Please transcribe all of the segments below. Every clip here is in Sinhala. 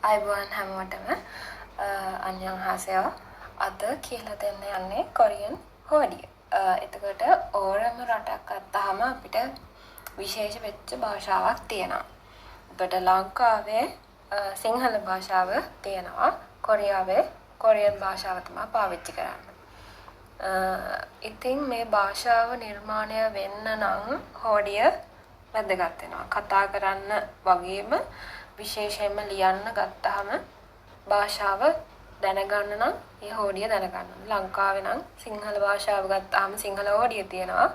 අයිබෝන් හැමෝටම අන්‍යංහාසයෝ අද කියලා දෙන්න යන්නේ කොරියන් හෝඩිය. එතකොට ඕනම රටක් ගත්තාම අපිට විශේෂ වෙච්ච භාෂාවක් තියෙනවා. අපිට ලංකාවේ සිංහල භාෂාව තියෙනවා. කොරියාවේ කොරියන් භාෂාව තමයි පාවිච්චි කරන්නේ. ඉතින් මේ භාෂාව නිර්මාණය වෙන්න නම් හෝඩිය වැදගත් වෙනවා. කතා කරන්න වගේම විශේෂයෙන්ම ලියන්න ගත්තාම භාෂාව දැනගන්න නම් ඒ හෝඩිය දැනගන්න. ලංකාවේ නම් සිංහල භාෂාව ගත්තාම සිංහල හෝඩිය තියෙනවා.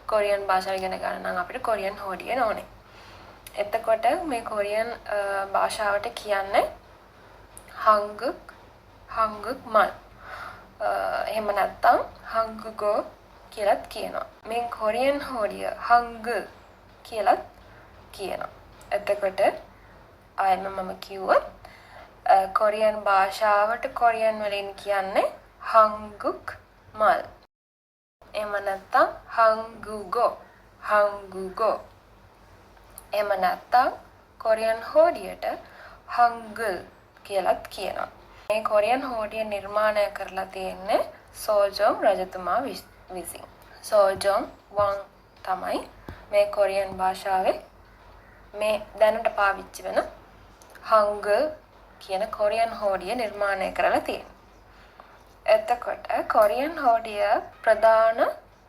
කොරියන් භාෂාව ඉගෙන ගන්න නම් අපිට කොරියන් හෝඩිය ඕනේ. එතකොට මේ කොරියන් භාෂාවට කියන්නේ හංගුක් මල්. එහෙම නැත්නම් හංගුගෝ කියලාත් කියනවා. මේ කොරියන් හෝඩිය හංගු කියලාත් කියනවා. එතකොට ආයෙම මම කිව්වොත් කොරියන් භාෂාවට කොරියන් වලින් කියන්නේ හංගුක් මල්. එහෙම නැත්නම් හංගුගෝ. එහෙම නැත්නම් කොරියන් හෝඩියට හංගල් කියලාත් කියනවා. මේ කොරියන් හෝඩිය නිර්මාණය කරලා තියෙන්නේ සෝජොන් රජතුමා විසින්. සෝජොන් වං තමයි මේ කොරියන් භාෂාවේ මේ දැනට පාවිච්චි වෙන හංගල් කියන කොරියන් හෝඩිය නිර්මාණය කරලා තියෙනවා. එතකොට කොරියන් හෝඩිය ප්‍රධාන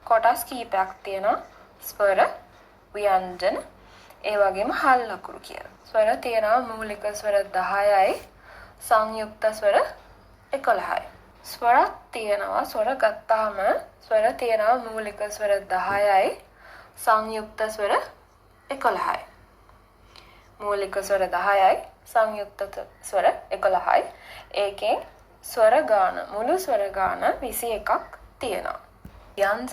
කොටස් කීපයක් තියෙනවා. ස්වර, ව්‍යංජන, ඒ වගේම හල් ලකුරු කියලා. ස්වර තියෙනවා මූලික ස්වර 10යි, සංයුක්ත ස්වර 11යි. ස්වරත් තියෙනවා ස්වර ගත්තාම ස්වර තියෙනවා මූලික ස්වර 10යි, සංයුක්ත ස්වර 11යි. මූලික ස්වර 10යි, සංයුක්ත ස්වර 11යි. ඒකෙන් ස්වර ගාන මුළු ස්වර ගාන 21ක් තියෙනවා. ව්‍යංජනත්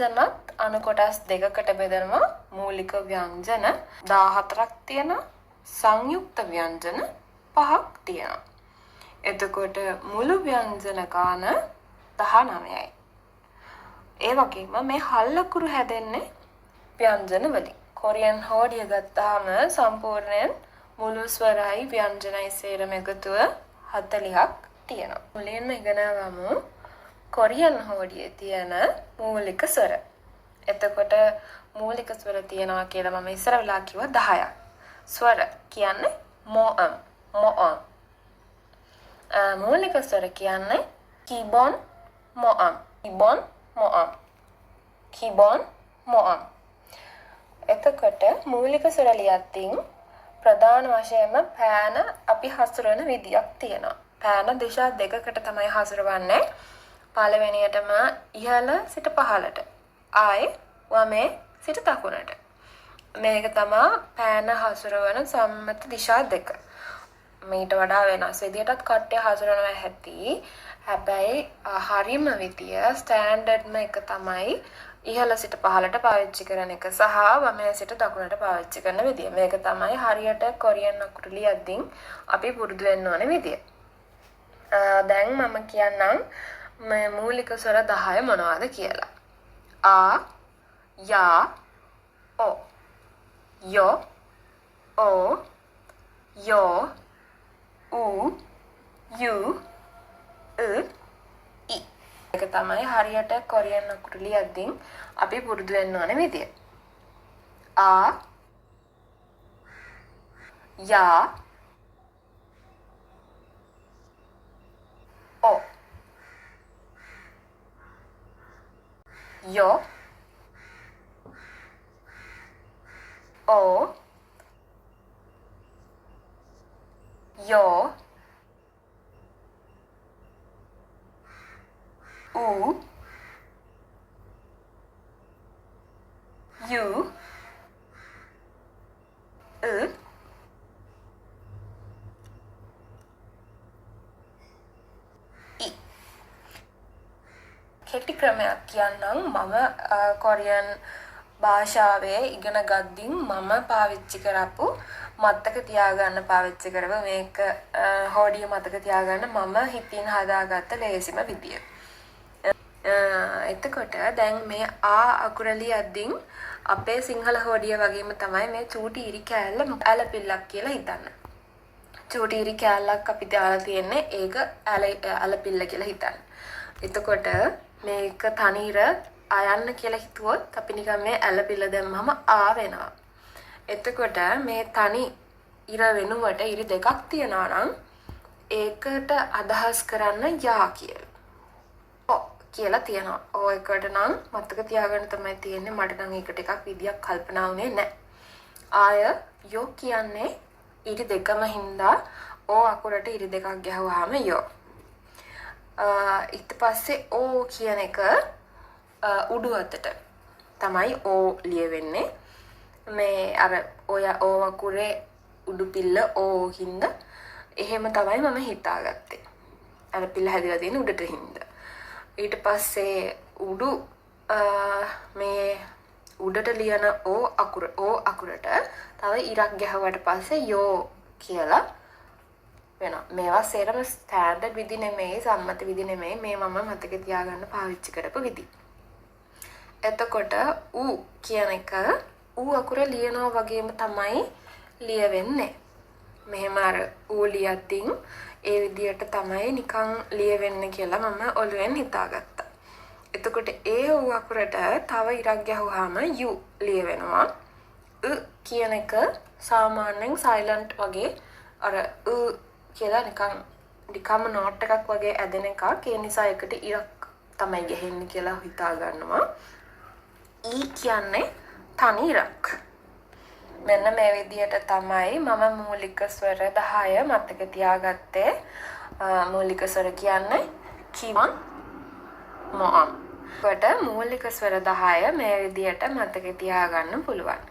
අනු කොටස් දෙකකට බෙදෙනවා. මූලික ව්‍යංජන 14ක් තියෙනවා. සංයුක්ත ව්‍යංජන 5ක් තියෙනවා. එතකොට මුළු ව්‍යංජන ගාන 19යි. ඒ වගේම මේ හල් ලකුරු හැදෙන්නේ ව්‍යංජන වලින්. කොරියන් හෝඩිය ගත්තාම සම්පූර්ණයෙන් මුළු ස්වරයි ව්‍යංජනයි සේරම එකතුව 40ක් තියෙනවා. මුලින්ම ඉගෙන ගමු කොරියන් හෝඩියේ තියෙන මූලික ස්වර. එතකොට මූලික ස්වර තියෙනවා කියලා මම ඉස්සර වෙලා කිව්වා 10ක්. ස්වර කියන්නේ මොअम. මූලික ස්වර කියන්නේ කිබොන් මොअम. එතකොට මූලික ස්වර ලියද්දී ප්‍රධාන වශයෙන්ම පෑන අපි හසුරවන විදියක් තියෙනවා. පෑන දිශා දෙකකට තමයි හසුරවන්නේ. පළවෙනියටම ඉහළ සිට පහළට. ආයේ වමේ සිට දකුණට. මේක තමයි පෑන හසුරවන සම්මත දිශා දෙක. මීට වඩා වෙනස් විදියටත් කට්ටිය හසුරවනවා ඇති. හැබැයි හරිම විදිය ස්ටෑන්ඩඩ්ම එක තමයි ඉහළ සිට පහළට පාවිච්චි කරන එක සහ වමේ සිට දකුණට පාවිච්චි කරන විදිය. මේක තමයි හරියට කොරියන් අකුරු ලියද්දී අපි පුරුදු වෙන්න ඕන විදිය. දැන් මම කියන්නම් මේ මූලික ස්වර 10 මොනවද කියලා. ආ, යා, ඔ, යෝ, ඕ, යෝ, ඌ, යු, යි. ඒක තමයි හරියට කොරියන් අකුරු ලියද්දී අපි පුරුදු වෙන්න ඕන විදිය. ආ, යා, ඔ, යෝ, ඕ, යෝ, ඌ, යු, යි. කෙටි ක්‍රමයක් කියන්නම් මම කොරියන් භාෂාවේ ඉගෙන ගද්දී මම පාවිච්චි කරපු මතක තියාගන්න පාවිච්චි කරපු මේක හෝඩිය මතක තියාගන්න මම හිතින් හදාගත්ත ලේසිම විදිය. එතකොට දැන් මේ ආ අකුර ලියද්දී අපේ සිංහල හෝඩිය වගේම තමයි මේ චූටි ඉරි කෑල්ල ඇලපිල්ලක් කියලා හිතන්න. චූටි ඉරි කෑල්ලක් අපි දාලා තියෙන්නේ ඒක ඇලපිල්ල කියලා හිතන්න. එතකොට මේක තනිර අයන්න කියලා හිතුවොත් අපි නිකන් මේ ඇලපිල්ල දැම්මම ආ වෙනවා. එතකොට මේ තනි ඉර වෙනුවට ඉරි දෙකක් තියනවා නම් ඒකට අදහස් කරන්න යා කියලා. කියලා තියනවා. එකට නම් මතක තියාගන්න තමයි තියෙන්නේ. මට නම් ඒකට එකක් විදියක් කල්පනා වුණේ නැහැ. ආය යෝ කියන්නේ ඉරි දෙකම හින්දා ඕ අකුරට ඉරි දෙකක් ගැහුවාම යෝ. ඊට පස්සේ ඕ කියන එක උඩු අතට තමයි ඕ ලියවෙන්නේ. මේ අර ඔය ඕ අකුරේ උඩු පිල්ල ඕ හින්දා එහෙම තමයි මම හිතාගත්තේ. අර පිල්ල හැදිලා තියෙන උඩට හින්දා. ඊට පස්සේ උඩු මේ උඩට ලියන ඕ අකුරට තව ඉරක් ගැහුවට පස්සේ යෝ කියලා වෙනවා. මේවා සේරම ස්ටෑන්ඩඩ් විදි නෙමෙයි, සම්මත විදි නෙමෙයි. මේ මම මතක තියාගන්න පාවිච්චි කරපු විදි. එතකොට ඌ කියන එක ඌ අකුර ලියනවා වගේම තමයි ලියවෙන්නේ. මෙහෙම අර ඌ ලියද්දී ඒ විදියට තමයි නිකන් ලියවෙන්නේ කියලා මම ඔළුවෙන් හිතාගත්තා. එතකොට ඒ ඌ අකුරට තව ඉරක් ගැහුවාම යු ලියවෙනවා. කියන එක සාමාන්‍යයෙන් සයිලන්ට් වගේ අර කියලා නිකම්ම නෝට් එකක් වගේ ඇදෙන එකක්. ඒ නිසා එකට ඉරක් තමයි ගහන්නේ කියලා හිතා ගන්නවා. ඊ කියන්නේ තනි ඉරක්. මෙන්න මේ විදියට තමයි මම මූලික ස්වර 10 මතක තියාගත්තේ. මූලික ස්වර කියන්නේ කිවන් මොම්. කොට මූලික ස්වර 10 මේ විදියට මතක තියාගන්න පුළුවන්.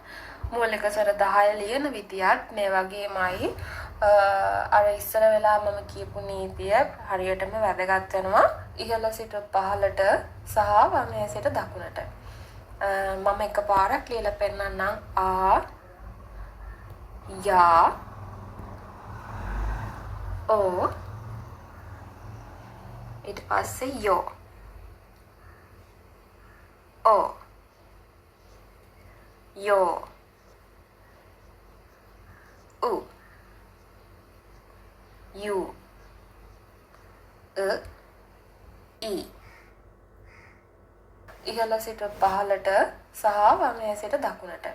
මූලික ස්වර 10 ලියන විදියත් මේ වගේමයි. අර ඉස්සර වෙලා මම කියපු නීතිය හරියටම වැදගත් වෙනවා. ඉහළ සිට පහළට සහ වමේ සිට දකුණට. මම එකපාරක් ලියලා පෙන්නන්නම්. ආ යා ඕ ඊට පස්සේ යෝ ඕ යෝ උ යු ඊ ඉහළ සිට පහළට සහ වමේ සිට දකුණට.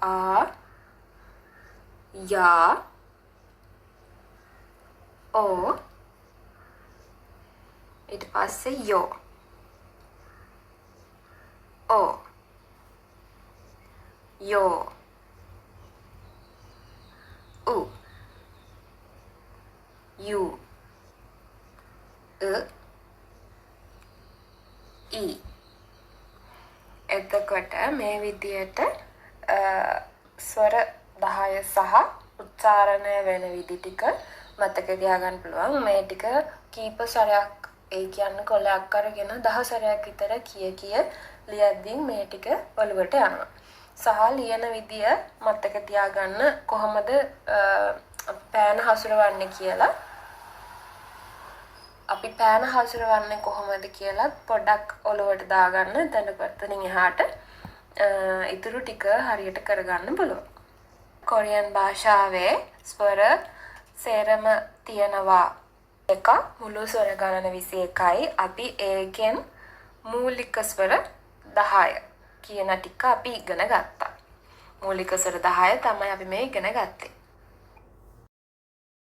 ආ යා ඕ ඊට පස්සේ යෝ ඕ යෝ උ යු ඊ. එතකොට මේ විදියට ස්වර 10 සහ උච්චාරණය වෙන විදි ටික මතක තියාගන්න පුළුවන්. මේ ටික කීප සැරයක් ඒ කියන්නේ කොලයක් අරගෙන 10 සැරයක් විතර කිය ලියද්දී මේ ටික ඔළුවට යනවා. සහ ලියන විදිය මතක තියාගන්න කොහොමද පෑන හසුරවන්නේ කියලා. අපි පෑන හසුරවන්නේ කොහොමද කියලා පොඩ්ඩක් ඔළුවට දාගන්න. දැන් එහාට ඉතුරු ටික හරියට කරගන්න පුළුවන්. කොරියන් භාෂාවේ ස්වර සේරම තියෙනවා එක මුළු ස්වර ගණන 21යි. අපි ඒකෙන් මූලික ස්වර 10 කියන ටික අපි ඉගෙන ගත්තා. මූලික ස්වර 10 තමයි අපි මේ ඉගෙන ගත්තේ.